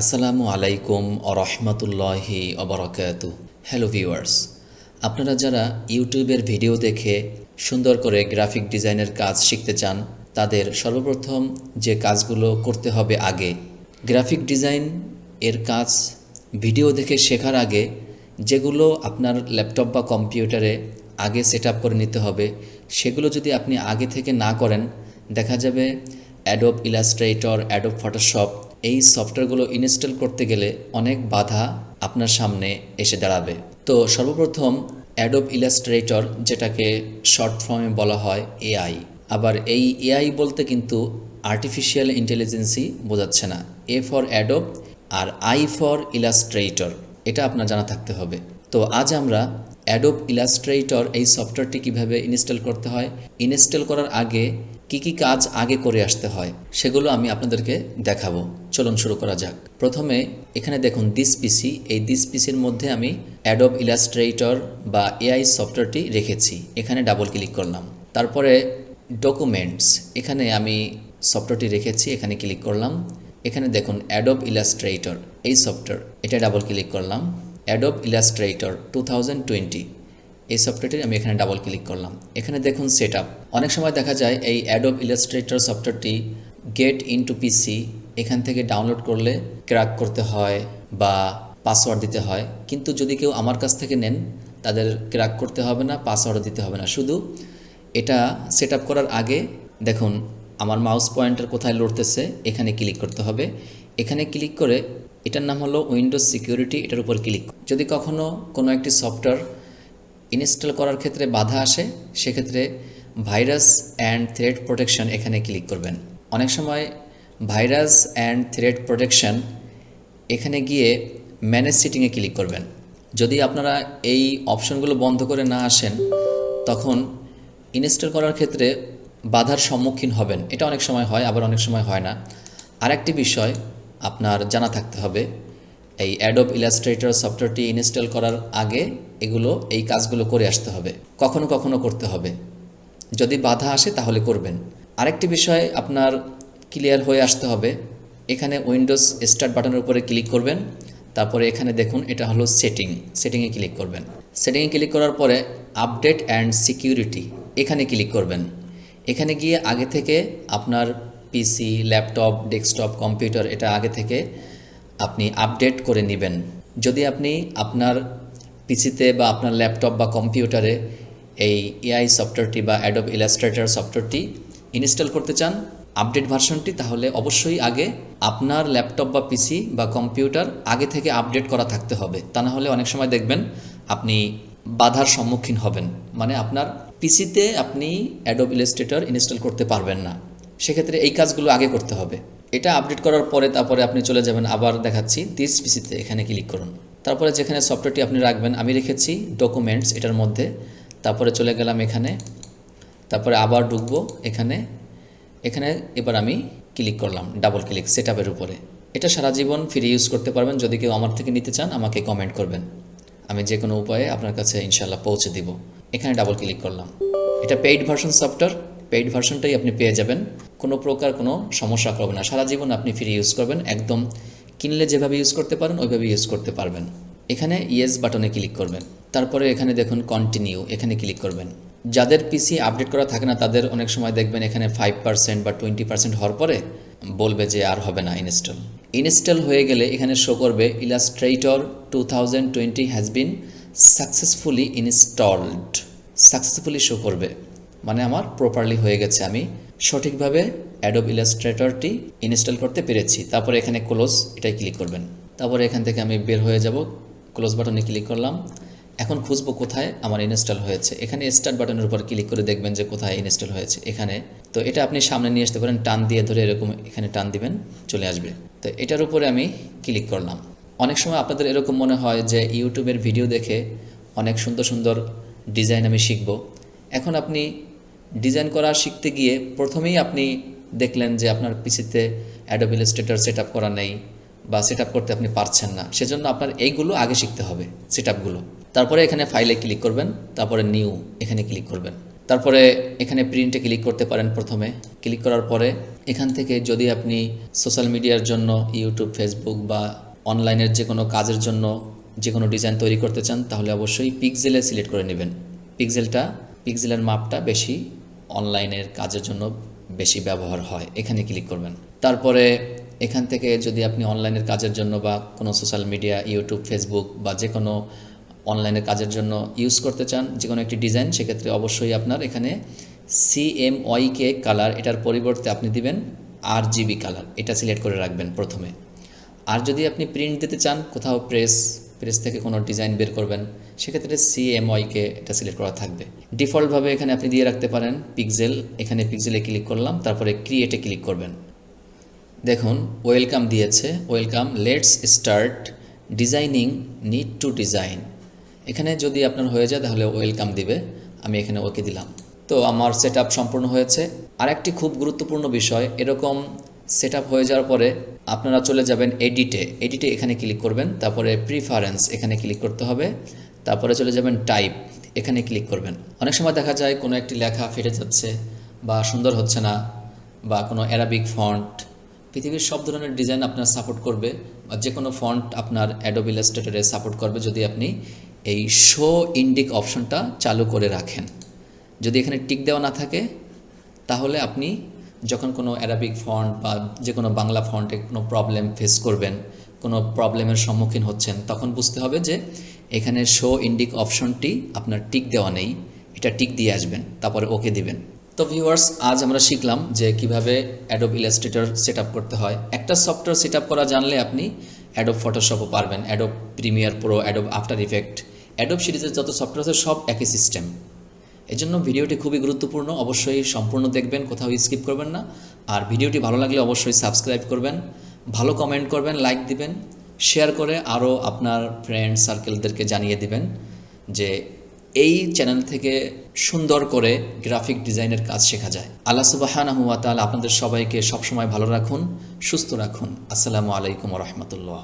আসসালামু আলাইকুম আরহামতুল্লাহি অবরাকাতু। Hello viewers, আপনারা যারা ইউটিউবের ভিডিও দেখে সুন্দর করে গ্রাফিক ডিজাইনের কাজ শিখতে চান, তাদের সর্বপ্রথম যে কাজগুলো করতে হবে আগে, গ্রাফিক ডিজাইন এর কাজ ভিডিও দেখে শেখার আগে যেগুলো আপনার ল্যাপটপ বা কম্পিউটারে আগে সেট আপ করে নিতে হবে, সেগুলো যদি আপনি আগে থেকে না করেন, দেখা যাবে অ্যাডোব ইলাস্ট্রেটর, অ্যাডোব ফটোশপ এই সফটওয়্যারগুলো ইনস্টল করতে গেলে অনেক বাধা আপনার সামনে এসে দাঁড়াবে। তো সর্বপ্রথম অ্যাডোব ইলাস্ট্রেটর, যেটাকে শর্ট ফর্মে বলা হয় এআই, আবার এই এআই বলতে কিন্তু আর্টিফিশিয়াল ইন্টেলিজেন্সই বোঝাচ্ছে না। এ ফর অ্যাডোব আর আই ফর ইলাস্ট্রেটর, এটা আপনার জানা থাকতে হবে। তো আজ আমরা অ্যাডোব ইলাস্ট্রেটর এই সফটওয়্যারটি কিভাবে ইনস্টল করতে হয়, ইনস্টল করার আগে কি কি কাজ আগে করে আসতে হয়, সেগুলো আমি আপনাদেরকে দেখাবো। চলুন শুরু করা যাক। প্রথমে এখানে দেখুন দিস পিসি, এই দিস পিসির মধ্যে আমি অ্যাডোব ইলাস্ট্রেটর বা এআই সফটওয়্যারটি রেখেছি। এখানে ডাবল ক্লিক করলাম। তারপরে ডকুমেন্টস, এখানে আমি সফটওয়্যারটি রেখেছি, এখানে ক্লিক করলাম। এখানে দেখুন অ্যাডোব ইলাস্ট্রেটর এই সফটওয়্যার, এটা ডাবল ক্লিক করলাম। অ্যাডোব ইলাস্ট্রেটর 2020 এই সফটওয়্যারটি আমি এখানে ডাবল ক্লিক করলাম। এখানে দেখুন সেট আপ। অনেক সময় দেখা যায় এই অ্যাডোব ইলাস্ট্রেটর সফটওয়্যারটি গেট ইনটু পিসি এখান থেকে ডাউনলোড করলে ক্র্যাক করতে হয় বা পাসওয়ার্ড দিতে হয়, কিন্তু যদি কেউ আমার কাছ থেকে নেন তাদের ক্র্যাক করতে হবে না, পাসওয়ার্ড দিতে হবে না। শুধু এটা সেট আপ করার আগে দেখুন আমার মাউস পয়েন্টার কোথায় লড়তেছে, এখানে ক্লিক করতে হবে। এখানে ক্লিক করে এটার নাম হলো উইন্ডোজ সিকিউরিটি, এটার উপর ক্লিক। যদি কখনও কোনো একটি সফটওয়্যার ইনস্টল করার ক্ষেত্রে বাধা আসে, সেক্ষেত্রে ভাইরাস অ্যান্ড থ্রেড প্রোটেকশন এখানে ক্লিক করবেন। অনেক সময় ভাইরাস অ্যান্ড থ্রেড প্রোটেকশন এখানে গিয়ে ম্যানেজ সেটিংয়ে ক্লিক করবেন। যদি আপনারা এই অপশনগুলো বন্ধ করে না আসেন, তখন ইনস্টল করার ক্ষেত্রে বাধার সম্মুখীন হবেন। এটা অনেক সময় হয়, আবার অনেক সময় হয় না। আরেকটি বিষয় আপনার জানা থাকতে হবে, এই অ্যাডোব ইলাস্ট্রেটর সফটওয়্যারটি ইনস্টল করার আগে এই কাজগুলো করে আসতে হবে, কখনো কখনো করতে হবে। যদি বাধা আসে তাহলে করবেন। আরেকটি বিষয় আপনার ক্লিয়ার হয়ে আসতে হবে। এখানে উইন্ডোজ স্টার্ট বাটনের উপরে ক্লিক করবেন। তারপরে এখানে দেখুন এটা হলো সেটিংয়ে ক্লিক করবেন। সেটিংয়ে ক্লিক করার পরে আপডেট অ্যান্ড সিকিউরিটি এখানে ক্লিক করবেন। এখানে গিয়ে আগে থেকে আপনার পিসি, ল্যাপটপ, ডেস্কটপ, কম্পিউটার এটা আগে থেকে আপনি আপডেট করে নেবেন। যদি আপনি আপনার পিসিতে বা আপনার ল্যাপটপ বা কম্পিউটারে এই এআই সফটওয়্যারটি বা অ্যাডোব ইলাস্ট্রেটর সফটওয়্যারটি ইনস্টল করতে চান আপডেট ভার্সনটি, তাহলে অবশ্যই আগে আপনার ল্যাপটপ বা পিসি বা কম্পিউটার আগে থেকে আপডেট করা থাকতে হবে। তা না হলে অনেক সময় দেখবেন আপনি বাধার সম্মুখীন হবেন, মানে আপনার পিসিতে আপনি অ্যাডোব ইলাস্ট্রেটর ইনস্টল করতে পারবেন না। সেক্ষেত্রে এই কাজগুলো আগে করতে হবে। এটা আপডেট করার পরে তারপরে আপনি চলে যাবেন, আবার দেখাচ্ছি দিস পিসিতে, এখানে ক্লিক করুন। তারপরে যেখানে সফটওয়্যারটি আপনি রাখবেন, আমি রেখেছি ডকুমেন্টস এটার মধ্যে। তারপরে চলে গেলাম এখানে, তারপরে আবার ঢুকবো এখানে। এবার আমি ক্লিক করলাম ডাবল ক্লিক সেট আপের উপরে। এটা সারা জীবন ফ্রি ইউজ করতে পারবেন। যদি কেউ আমার থেকে নিতে চান আমাকে কমেন্ট করবেন, আমি যে কোনো উপায়ে আপনার কাছে ইনশাল্লাহ পৌঁছে দিব। এখানে ডাবল ক্লিক করলাম। এটা পেইড ভার্সন সফটওয়্যার, পেইড ভার্সনটাই আপনি পেয়ে যাবেন। কোনো প্রকার কোনো সমস্যা করবে না, সারা জীবন আপনি ফ্রি ইউজ করবেন। একদম কিনলে যেভাবে ইউজ করতে পারেন ওইভাবে ইউজ করতে পারবেন। এখানে ইয়েস বাটনে ক্লিক করবেন। তারপরে এখানে দেখুন কন্টিনিউ, এখানে ক্লিক করবেন। যাদের পিসি আপডেট করা থাকে না তাদের অনেক সময় দেখবেন এখানে 5% বা 20% হওয়ার পরে বলবে যে আর হবে না ইনস্টল হয়ে গেলে এখানে শো করবে Illustrator 2020 has been successfully installed, successfully show করবে, মানে আমার প্রপারলি হয়ে গেছে, আমি সঠিকভাবে অ্যাডোব ইলাস্ট্রেটরটি ইনস্টল করতে পেরেছি। তারপরে এখানে ক্লোজ, এটাই ক্লিক করবেন। তারপরে এখান থেকে আমি বের হয়ে যাব, ক্লোজ বাটনে ক্লিক করলাম। এখন খুঁজবো কোথায় আমার ইনস্টল হয়েছে। এখানে স্টার্ট বাটনের উপর ক্লিক করে দেখবেন যে কোথায় ইনস্টল হয়েছে এখানে। তো এটা আপনি সামনে নিয়ে আসতে পারেন, টান দিয়ে ধরে এরকম এখানে টান দিবেন, চলে আসবে। তো এটার উপরে আমি ক্লিক করলাম। অনেক সময় আপনাদের এরকম মনে হয় যে ইউটিউবের ভিডিও দেখে অনেক সুন্দর সুন্দর ডিজাইন আমি শিখব। এখন আপনি ডিজাইন করা শিখতে গিয়ে প্রথমেই আপনি দেখলেন যে আপনার পিসিতে অ্যাডোব ইলাস্ট্রেটর সেট আপ করা নেই বা সেট আপ করতে আপনি পারছেন না, সেজন্য আপনার এইগুলো আগে শিখতে হবে, সেট আপগুলো। তারপরে এখানে ফাইলে ক্লিক করবেন, তারপরে নিউ এখানে ক্লিক করবেন। তারপরে এখানে প্রিন্টে ক্লিক করতে পারেন। প্রথমে ক্লিক করার পরে এখান থেকে যদি আপনি সোশ্যাল মিডিয়ার জন্য ইউটিউব, ফেসবুক বা অনলাইনের যে কোনো কাজের জন্য যে কোনো ডিজাইন তৈরি করতে চান, তাহলে অবশ্যই পিক্সেলে সিলেক্ট করে নেবেন। পিক্সেলের মাপটা বেশি অনলাইনের কাজের জন্য বেশি ব্যবহার হয়, এখানে ক্লিক করবেন। তারপরে এখান থেকে যদি আপনি অনলাইনের কাজের জন্য বা কোনো সোশ্যাল মিডিয়া, ইউটিউব, ফেসবুক বা যে কোনো অনলাইনের কাজের জন্য ইউজ করতে চান যে কোনো একটি ডিজাইন, সেক্ষেত্রে অবশ্যই আপনার এখানে CMYK কালার, এটার পরিবর্তে আপনি দিবেন RGB কালার, এটা সিলেক্ট করে রাখবেন প্রথমে। আর যদি আপনি প্রিন্ট দিতে চান, কোথাও প্রেস থেকে কোনো ডিজাইন বের করবেন, সেক্ষেত্রে CMYK এটা সিলেক্ট করা থাকবে। ডিফল্টভাবে এখানে আপনি দিয়ে রাখতে পারেন পিক্সেল। এখানে পিক্সেলে ক্লিক করলাম, তারপরে ক্রিয়েটে ক্লিক করবেন। দেখুন ওয়েলকাম দিয়েছে, welcome, let's start designing, need to design. এখানে যদি আপনার হয়ে যায় তাহলে ওয়েলকাম দিবে, আমি এখানে ওকে দিলাম। তো আমার সেট সম্পূর্ণ হয়েছে। আর একটি খুব গুরুত্বপূর্ণ বিষয়, এরকম সেট হয়ে যাওয়ার পরে আপনারা চলে যাবেন এডিটে এখানে ক্লিক করবেন, তারপরে প্রিফারেন্স এখানে ক্লিক করতে হবে, তারপরে চলে যাবেন টাইপ, এখানে ক্লিক করবেন। অনেক সময় দেখা যায় কোনো একটি লেখা ফেটে যাচ্ছে বা সুন্দর হচ্ছে না, বা কোনো অ্যারাবিক ফন্ট, পৃথিবীর সব ধরনের ডিজাইন আপনার সাপোর্ট করবে, বা যে কোনো ফন্ট আপনার অ্যাডোব ইলাস্ট্রেটরে সাপোর্ট করবে যদি আপনি এই শো ইন্ডিক অপশনটা চালু করে রাখেন। যদি এখানে টিক দেওয়া না থাকে, তাহলে আপনি যখন কোনো অ্যারাবিক ফন্ট বা যে কোনো বাংলা ফন্টে কোনো প্রবলেম ফেস করবেন, কোনো প্রবলেমের সম্মুখীন হচ্ছেন, তখন বুঝতে হবে যে এখানে শো ইন্ডিক অপশনটি আপনার টিক দেওয়া নেই, এটা টিক দিয়ে আসবেন, তারপরে ওকে দিবেন। তো ভিউয়ার্স, আজ আমরা শিখলাম যে কিভাবে অ্যাডোব ইলাস্ট্রেটর সেট করতে হয়। একটা সফটওয়্যার সেট করা জানলে আপনি অ্যাডোব ফটোশপও পারবেন, Adobe Premiere Pro, Adobe after effect, Adobe সিরিজের যত সফটওয়্যার আছে সব একই সিস্টেম। এজন্য ভিডিওটি খুবই গুরুত্বপূর্ণ, অবশ্যই সম্পূর্ণ দেখবেন, কোথাও স্কিপ করবেন না। আর ভিডিওটি ভালো লাগলে অবশ্যই সাবস্ক্রাইব করবেন, ভালো কমেন্ট করবেন, লাইক দিবেন, শেয়ার করে আরও আপনার ফ্রেন্ড সার্কেলদেরকে জানিয়ে দিবেন যে এই চ্যানেল থেকে সুন্দর করে গ্রাফিক ডিজাইনের কাজ শেখা যায়। আল্লাহ সুবহানাহু ওয়া তাআলা আপনাদের সবাইকে সবসময় ভালো রাখুন, সুস্থ রাখুন। আসসালামু আলাইকুম ওয়া রাহমাতুল্লাহ।